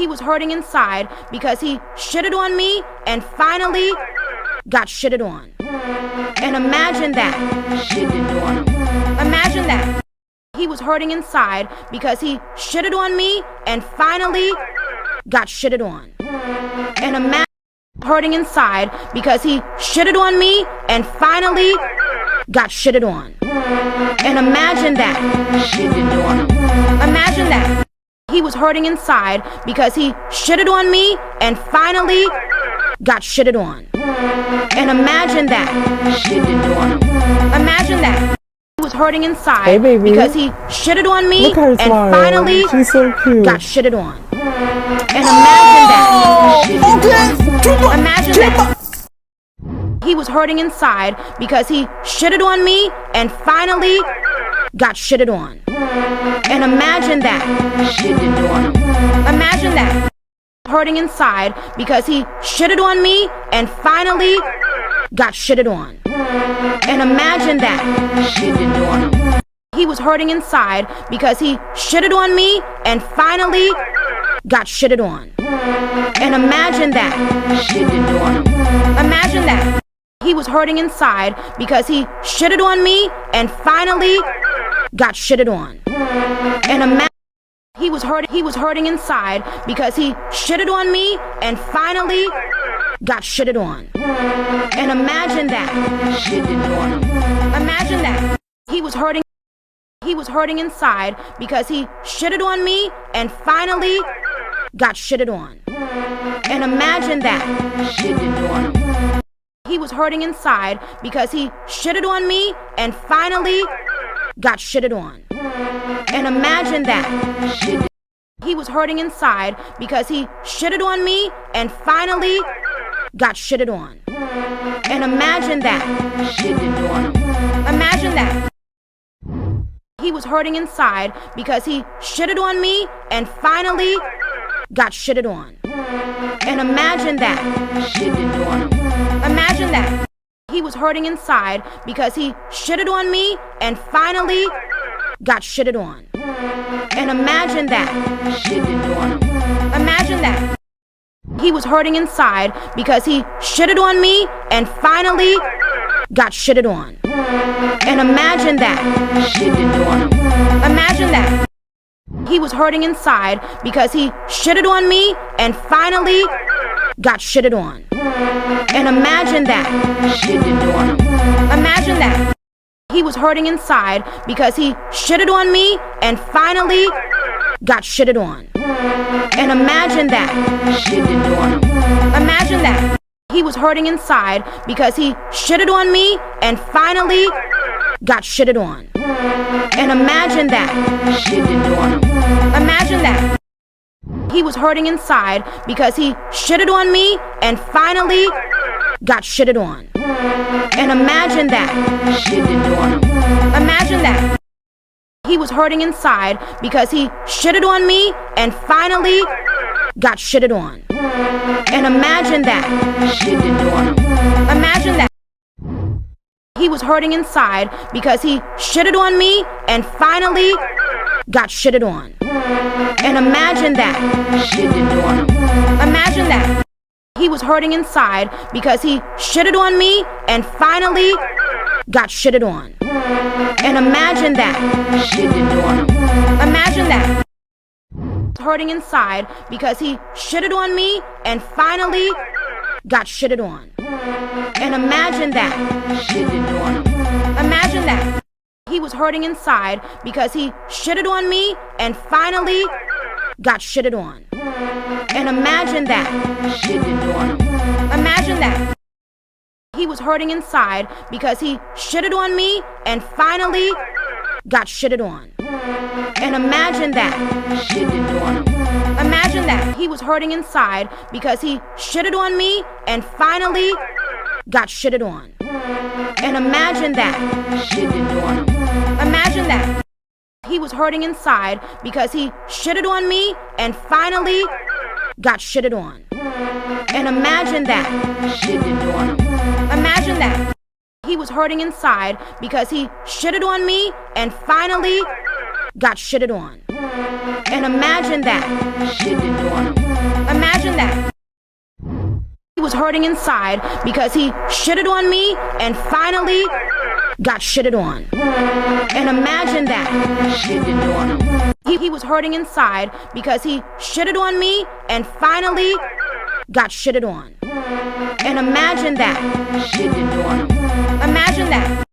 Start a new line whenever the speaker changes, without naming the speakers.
He was hurting inside because he shitted on me and finally got shitted on. And imagine that. Imagine that. He was hurting inside because he shitted on me and finally got shitted on. And imagine hurting inside because he shitted on me and finally got shitted on. And imagine that. Imagine that. He was hurting inside because he shitted on me and finally got shitted on. And imagine that. Imagine that. He was hurting inside because he shitted on me and finally
so
got shitted on. And imagine that. Imagine that. He was hurting inside because he shitted on me and finally got shitted on. And imagine that. Imagine that. Hurting inside because he shitted on me and finally got shitted on. And imagine that. He was hurting inside because he shitted on me and finally got shitted on. And imagine that. Imagine that. He was hurting inside because he shitted on me and finally got shitted on. And imagine he was hurting inside because he shitted on me and finally got shitted on. And imagine that. Imagine that. He was hurting inside because he shitted on me and finally got shitted on. And imagine that. He was hurting inside because he shitted on me and finally got shitted on. And imagine that. He was hurting inside because he shitted on me and finally got shitted on. And imagine that. Imagine that. He was hurting inside because he shitted on me and finally got shitted on. And imagine that. Imagine that. He was hurting inside because he shitted on me and finally got shitted on. And imagine that. Imagine that. He was hurting inside because he shitted on me and finally got shitted on. And imagine that. Imagine that. He was hurting inside because he shitted on me and finally got shitted on. And imagine that. Imagine that. He was hurting inside because he shitted on me and finally got shitted on. And imagine that. Imagine that. He was hurting inside because he shitted on me and finally got shitted on. And imagine that. Imagine that. He was hurting inside because he shitted on me and finally got shitted on. And imagine that. Imagine that. He was hurting inside because he shitted on me and finally got shitted on. And imagine that. Imagine that. He was hurting inside because he shitted on me and finally got shitted on. And imagine that. Imagine that. He was hurting inside because he shitted on me and finally got shitted on. And imagine that. Imagine that. Hurting inside because he shitted on me and finally got shitted on. And imagine that. Imagine that. He was hurting inside because he shitted on me and finally got shitted on. And imagine that. Imagine that. He was hurting inside because he shitted on me and finally got shitted on. And imagine that. Imagine that. He was hurting inside because he shitted on me and finally got shitted on. And imagine that. Imagine that. He was hurting inside because he shitted on me and finally got shitted on. And imagine that. Imagine that. He was hurting inside because he shitted on me and finally got shitted on. And And imagine that.
Shitted on him.
Imagine that. He was hurting inside because he shitted on me and finally got shitted on. And imagine that.
Shitted on him.
He was hurting inside because he shitted on me and finally got shitted on. And imagine that.
Shitted on him.
Imagine that.